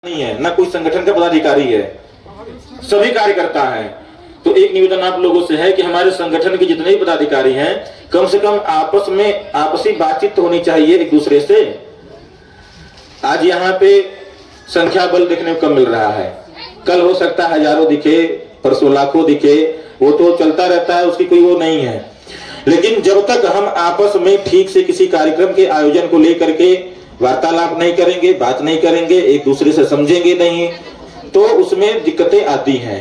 नहीं है, ना कोई संगठन का पदाधिकारी है, सभी कार्यकर्ता हैं। तो एक निवेदन आप लोगों से है कि हमारे संगठन के जितने भी पदाधिकारी हैं कम से कम आपस में आपसी बातचीत होनी चाहिए एक दूसरे से। आज यहाँ पे संख्या बल देखने को कम मिल रहा है, कल हो सकता है हजारों दिखे, परसों लाखों दिखे, वो तो चलता रहता है, उसकी कोई वो नहीं है। लेकिन जब तक हम आपस में ठीक से किसी कार्यक्रम के आयोजन को लेकर के वार्तालाप नहीं करेंगे, बात नहीं करेंगे, एक दूसरे से समझेंगे नहीं, तो उसमें दिक्कतें आती हैं।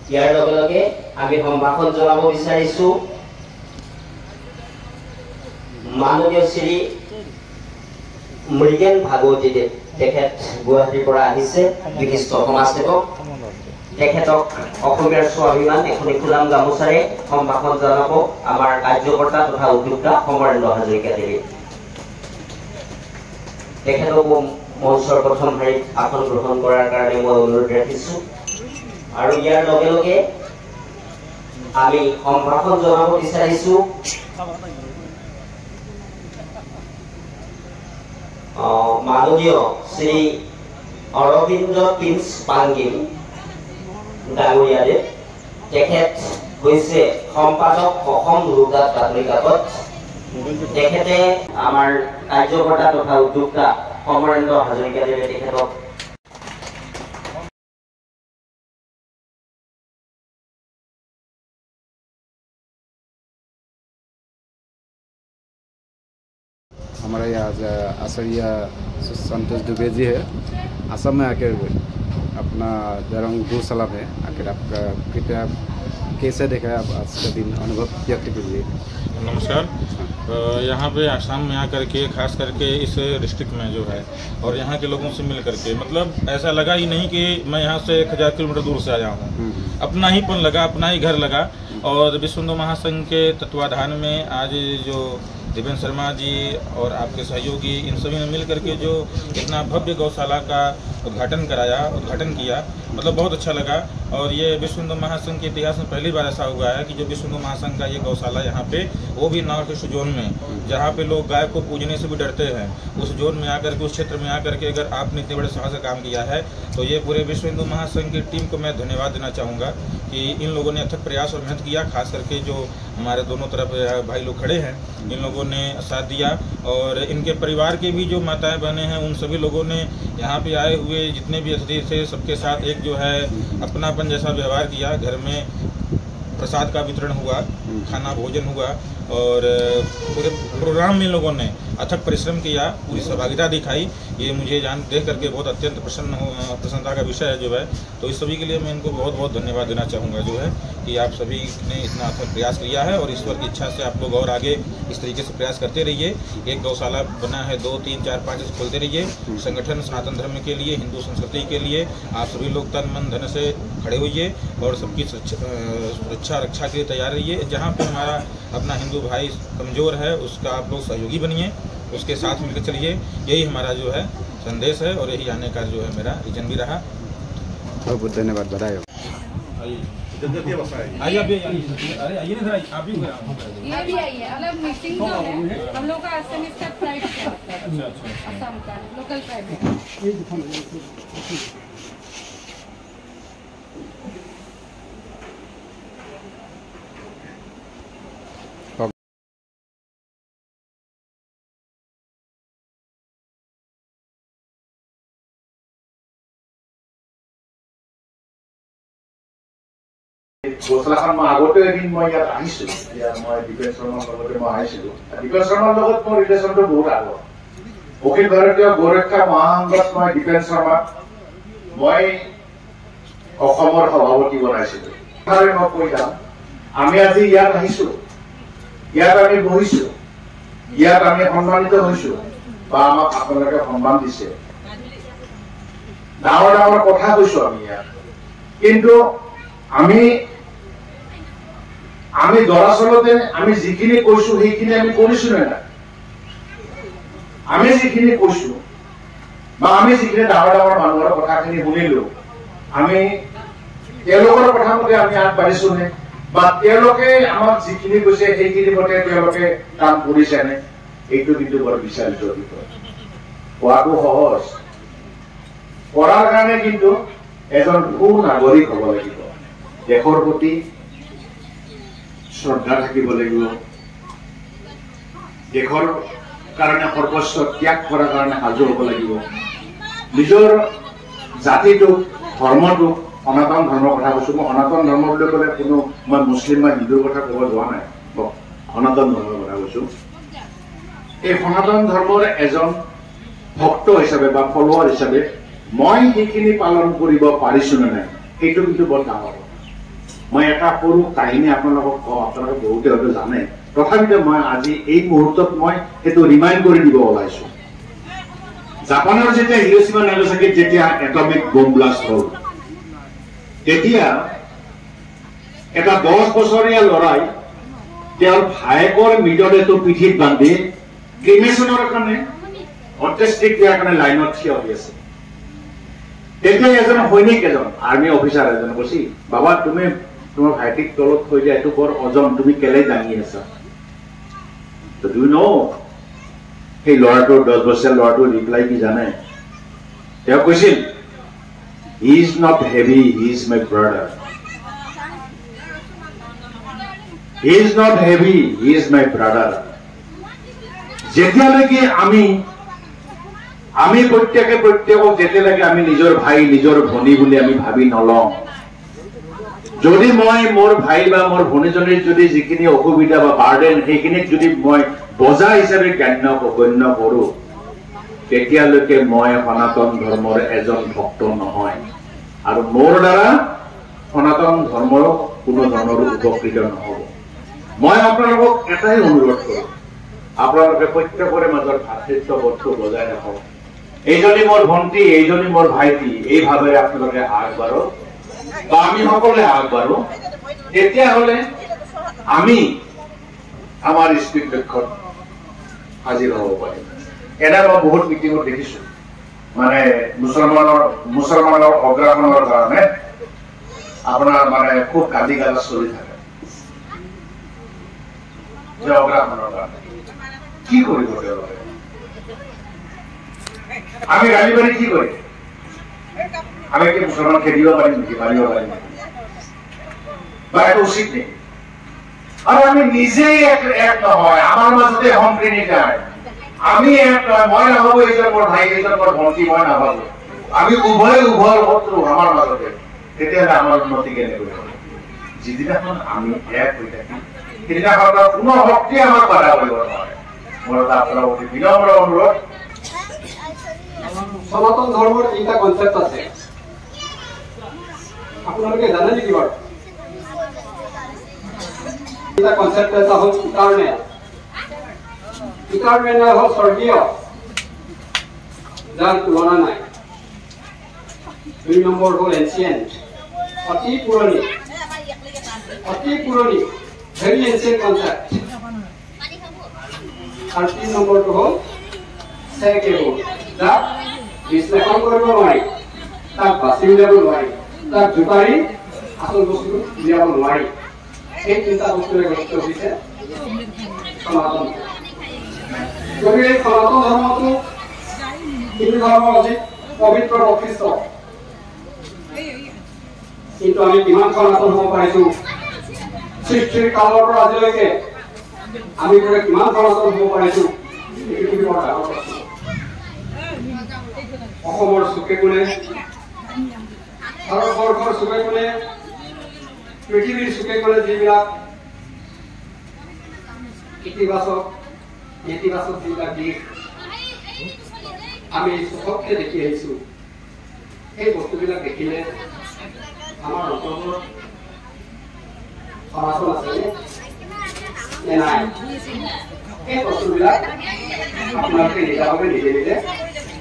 ইয়াৰ লগে লগে আমি সম্ভাষণ জনাব বিচাৰিছো মাননীয় শ্ৰী মৃগেন ভাগৱতী দেৱ। তেখেত গুৱাহাটীৰ পৰা আহিছে, বিশিষ্ট সমাজসেৱক। তেখেতক অসমীয়াৰ স্বাভিমান এখনি খুলাম গামোচাৰে সম্ভাষণ জনাব আমাৰ কাৰ্যকৰ্তা তথা উদ্যোক্তা সমৰেন্দ্ৰ হাজৰিকা দেৱে। তেখেতক মঞ্চৰ প্ৰথম শাৰীত আসন গ্ৰহণ কৰাৰ কাৰণে মই অনুৰোধ ৰাখিছো। আৰু ইয়াৰ লগে লগে আমি সম্ভাষণ জনাব বিচাৰিছো মাননীয় শ্ৰী অৰবিন্দ প্ৰিন্স পাংগিম ডাঙৰীয়াদেৱ। তেখেত হৈছে সম্পাদক অসম ৰোজগাৰ বাতৰি কাকত। তেখেতে আমাৰ কাৰ্যকৰ্তা তথা উদ্যোক্তা সমৰেন্দ্ৰ হাজৰিকা দেৱে তেখেতক हमारे यहाँ आचार्य संतोष दुबे जी है, असम में आकर अपना जरंग दो सलाम है। आखिर आपका कृपया कैसे देखा है आप आज का दिन, अनुभव व्यक्त कीजिए। नमस्कार। यहाँ पे आसाम में आकर के खास करके इस डिस्ट्रिक्ट में जो है और यहाँ के लोगों से मिल करके मतलब ऐसा लगा ही नहीं कि मैं यहाँ से 1000 किलोमीटर दूर से आया हूँ। अपना ही पन लगा, अपना ही घर लगा। और विश्व हिंदू महासंघ के तत्वाधान में आज जो दिवेंद्र शर्मा जी और आपके सहयोगी इन सभी ने मिल करके जो इतना भव्य गौशाला का उद्घाटन किया, मतलब बहुत अच्छा लगा। और ये विश्व हिंदू महासंघ के इतिहास में पहली बार ऐसा हुआ है कि जो विश्व हिंदू महासंघ का ये गौशाला यहाँ पे, वो भी नॉर्थ ईस्ट जोन में, जहाँ पे लोग गाय को पूजने से भी डरते हैं, उस जोन में आकर के, उस क्षेत्र में आकर के अगर आपने इतने बड़े साहस का काम किया है, तो ये पूरे विश्व हिंदू महासंघ की टीम को मैं धन्यवाद देना चाहूँगा कि इन लोगों ने अथक प्रयास और मेहनत किया। खास करके जो हमारे दोनों तरफ भाई लोग खड़े हैं, इन लोगों ने साथ दिया। और इनके परिवार के भी जो माताएं बहनें हैं, उन सभी लोगों ने यहाँ पे आए हुए जितने भी अतिथि थे, सबके साथ एक जो है अपनापन जैसा व्यवहार किया। घर में प्रसाद का वितरण हुआ, खाना भोजन हुआ और पूरे प्रोग्राम में लोगों ने अथक परिश्रम किया, पूरी सहभागिता दिखाई। ये मुझे देख करके बहुत अत्यंत प्रसन्नता का विषय है जो है। तो इस सभी के लिए मैं इनको बहुत बहुत धन्यवाद देना चाहूँगा जो है कि आप सभी ने इतना अथक प्रयास किया है। और ईश्वर की इच्छा से आप लोग और आगे इस तरीके से प्रयास करते रहिए। एक गौशाला बना है, 2, 3, 4, 5 खोलते रहिए। संगठन सनातन धर्म के लिए, हिंदू संस्कृति के लिए आप सभी लोग तन मन धन से खड़े होइए और सबकी सुरक्षा रक्षा के लिए तैयार रहिए। जहाँ पर हमारा अपना हिंदू भाई कमज़ोर है, उसका आप लोग सहयोगी बनिए, उसके साथ मिलकर चलिए। यही हमारा जो है संदेश है और यही आने का जो है मेरा रीजन भी रहा। बहुत बहुत धन्यवाद, बधाई हो। आइए आइए ना, आप भी ये भी आइए। अलग मीटिंग जो है हम लोग का असम का फ्लाइट का, असम का लोकल फ्लाइट। গৌশালাখন মই আগতে এদিন মই ইয়াত আহিছোঁ। এতিয়া মই দীপেন শৰ্মাৰ লগতে মই আহিছিলোঁ। দীপেন শৰ্মাৰ লগত মোৰ ৰিলেশ্যনটো বহুত আগত। অখিল ভাৰতীয় গৌৰক্ষা মহাসংঘত মই দীপেন শৰ্মাক মই অসমৰ সভাপতি বনাইছিলোঁ। মই কৈ যাম, আমি আজি ইয়াত আহিছোঁ, ইয়াত আমি বহিছোঁ, ইয়াত আমি সন্মানিত হৈছোঁ বা আমাক আপোনালোকে সন্মান দিছে, ডাঙৰ ডাঙৰ কথা কৈছোঁ আমি ইয়াত। কিন্তু আমি দৰাচলতে আমি যিখিনি কৈছো সেইখিনি আমি কৰিছো না। আমি যিখিনি কৈছো বা আমি যিখিনি ডাঙৰ ডাঙৰ মানুহৰ কথাখিনি শুনিলো, আমি তেওঁলোকৰ কথা মতে আমি আগবাঢ়িছো নে বা তেওঁলোকে আমাক যিখিনি কৈছে সেইখিনি মতে তেওঁলোকে কাম কৰিছে নে এইটো কিন্তু বৰ বিচাৰিত বিষয় কোৱাটো সহজ কৰাৰ কাৰণে কিন্তু এজন সুনাগৰিক হ'ব লাগিব দেশৰ প্ৰতি শ্ৰদ্ধা থাকিব লাগিব দেশৰ কাৰণে সৰ্বস্ব ত্যাগ কৰাৰ কাৰণে সাজু হ'ব লাগিব নিজৰ জাতিটোক ধৰ্মটোক সনাতন ধৰ্মৰ কথা কৈছো মই সনাতন ধৰ্ম বুলি ক'লে কোনো মই মুছলিম বা হিন্দুৰ কথা ক'ব যোৱা নাই সনাতন ধৰ্মৰ কথা কৈছো এই সনাতন ধৰ্মৰ এজন ভক্ত হিচাপে বা ফলোৱাৰ হিচাপে মই সেইখিনি পালন কৰিব পাৰিছো নে নাই সেইটো কিন্তু বৰ ডাঙৰ মই এটা সৰু কাহিনী আপোনালোকক কওঁ আপোনালোকে বহুতে হয়তো জানে তথাপিতো মই আজি এই মুহূৰ্তত মই সেইটো ৰিমাইণ্ড কৰি দিব ওলাইছো জাপানৰ যেতিয়া হিৰোশ্বিমা নাগাচাকিত যেতিয়া এটমিক বোম ব্লাষ্ট হ'ল তেতিয়া এটা 10 বছৰীয়া ল'ৰাই তেওঁৰ ভায়েকৰ মৃতদেহটো পিঠিত বান্ধি ক্ৰিমেশ্যনৰ কাৰণে অন্ত্যেষ্টিক্ৰিয়াৰ কাৰণে লাইনত থিয় হৈ আছে তেতিয়া এজন সৈনিক এজন আৰ্মি অফিচাৰ এজন কৈছে বাবা তুমি তোমাৰ ভাইটিক তলত থৈ দিয়া এইটো বৰ অজন তুমি কেলে দাঙি আছা তো ডু নো সেই ল'ৰাটোৰ 10 বছৰীয়া ল'ৰাটোৰ ৰিপ্লাই কি জানে তেওঁ কৈছিল he is not heavy he is my brother he is not heavy he is my brother যেতিয়ালৈকে আমি প্ৰত্যেকক যেতিয়ালৈকে আমি নিজৰ ভাই নিজৰ ভনী বুলি আমি ভাবি নলওঁ যদি মই মোৰ ভাই বা মোৰ ভনীজনীৰ যদি যিখিনি অসুবিধা বা বাৰ্ডেন সেইখিনিক যদি মই বজা হিচাপে গণ্য কৰো তেতিয়ালৈকে মই সনাতন ধৰ্মৰ এজন ভক্ত নহয় আৰু মোৰ দ্বাৰা সনাতন ধৰ্মৰ কোনো ধৰণৰ উপকৃত নহ'ব মই আপোনালোকক এটাই অনুৰোধ কৰোঁ আপোনালোকে প্ৰত্যেকৰে মাজত ভাতৃত্ববোধটো বজাই ৰাখক এইজনী মোৰ ভণ্টি এইজনী মোৰ ভাইটি এই ভাৱেৰে আপোনালোকে আগবাঢ়ক বা আমি সকলোৱে আগবাঢ়ো তেতিয়াহ'লে আমি আমাৰ স্পীড লক্ষ্যত হাজিৰ হ'ব পাৰিম এনে মই বহুত মিটিঙত দেখিছো মানে মুছলমানৰ অগ্ৰাসনৰ কাৰণে আপোনাৰ মানে খুব গালি গালাজ চলি থাকে যে অগ্ৰাসনৰ কাৰণে কি কৰিব তেওঁলোকে আমি গালি পাৰি কি কৰিম আমি কি মুছলমান খেদিব পাৰিম নেকি মাৰিব পাৰিম নেকি বা এইটো উচিত নেকি আৰু আমি নিজেই এক নহয় আমাৰ মাজতে সম্প্ৰীতি নাই আমি এক নহয় মই নাভাবো এইজন মোৰ ভাই এইজন মোৰ ভণ্টি মই নাভাবো আমি উভয় শত্ৰু আমাৰ মাজতে তেতিয়াহ'লে আমাৰ উন্নতি কেনেকৈ হ'ব যিদিনাখন আমি এক হৈ থাকিম সেইদিনাখন কোনো শক্তিয়ে আমাক বাধা কৰিব নোৱাৰে মোৰ এটা আপোনাৰ অতি বিনম্ৰ অনুৰোধ সনাতন ধৰ্মৰ এটা কনসেপ্ট আছে আপোনালোকে জানে নেকি বাৰু এটা কনসেপ্ট এটা হ'ল ইটাৰনেল হ'ল স্বৰ্গীয় যাৰ তুলনা নাই 2 নম্বৰ হ'ল এনচিয়েন্ট অতি পুৰণি ভেৰি এনচিয়েন্ট কনসেপ্ট আৰু 3 নম্বৰটো হ'ল সেকেবল যাক বিশ্লেষণ কৰিব নোৱাৰি তাক বাছি উলিয়াব নোৱাৰি তাক জোকাৰি আচল বস্তু উলিয়াব নোৱাৰি এই তিনিটা বস্তুৰে গঠিত হৈছে সনাতন গতিকে এই সনাতন ধৰ্মটো হিন্দু ধৰ্মৰ অধিক পবিত্ৰ বৈশিষ্ট্য কিন্তু আমি কিমান সনাতন হ'ব পাৰিছো সৃষ্টিৰ কালৰ পৰা আজিলৈকে আমি কিমান সনাতন হ'ব পাৰিছো এইটো বৰ ডাঙৰ প্ৰশ্ন অসমৰ চুকে কোণে ভাৰতবৰ্ষৰ চুকে কোণে পৃথিৱীৰ চুকে কোণে যিবিলাক ইতিবাচক নেতিবাচক যিবিলাক দিশ আমি চবকে দেখি আহিছো সেই বস্তুবিলাক দেখিলে আমাৰ অন্তৰত সনাতন আছে নে নাই এই বস্তুবিলাক আপোনালোকে নিজাভাৱে নিজে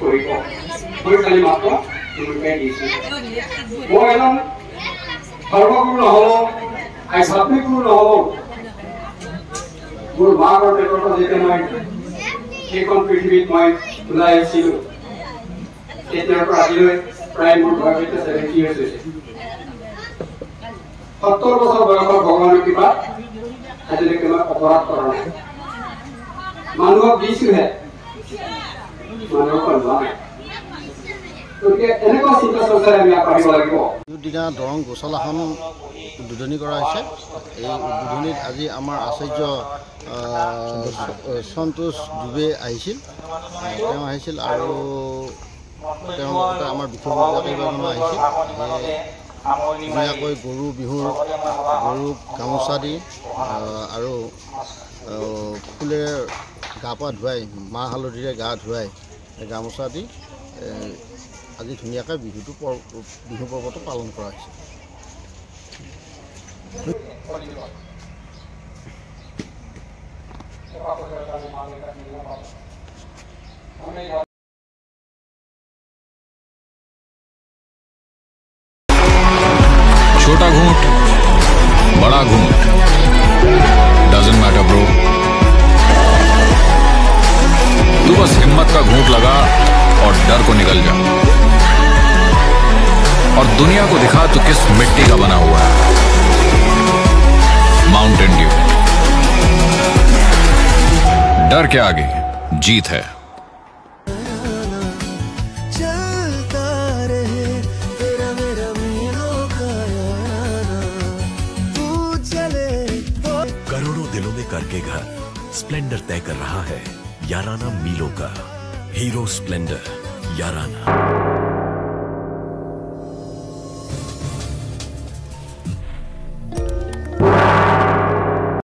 কৰিব মই কালি মাত্ৰ তোমালোকে দিছো মই এজন ধৰ্মগুৰু নহ'লো আধ্যাত্মিক গুৰু নহ'লো মোৰ মাকৰ পেটৰ পৰা যেতিয়া মই সেইখন পৃথিৱীত মই ওলাই আহিছিলো তেতিয়াৰ পৰা আজিলৈ প্ৰায় মোৰ ধৰা সৈতে 70 years হৈছে 70 বছৰ বয়সৰ ভগৱানৰ কৃপাত আজিলৈকে মই অপৰাধ কৰা নাই মানুহক দিছোহে মানুহক লোৱা নাই গতিকে এনেকুৱা চিন্তা চৰ্চাৰে আমি আগবাঢ়িব লাগিব দিনা দৰং গোচলাখন উদ্বোধনী কৰা হৈছে এই উদ্বোধনীত আজি আমাৰ আচাৰ্য সন্তোষ দুবে আহিছিল তেওঁ আহিছিল আৰু তেওঁ লগতে আমাৰ বিশেষজ্ঞ কেইবাজনো আহিছিল ধুনীয়াকৈ গৰু বিহুৰ গৰুক গামোচা দি আৰু ফুলেৰে গা পা ধুৱাই মাহ হালধিৰে গা ধুৱাই গামোচা দি আজি ধুনীয়াকৈ বিহু পৰ্বটো পালন কৰা হৈছে छोटा घूंट बड़ा घूंट डजंट मैटर ब्रो तू बस हिम्मत का घूंट लगा और डर को निकल जा और दुनिया को दिखा तू किस मिट्टी का बना हुआ है माउंटेन ड्यू डर के आगे जीत है करोड़ों दिलों में करके घर स्प्लेंडर तय कर रहा है याराना मीलों का हीरो स्प्लेंडर याराना।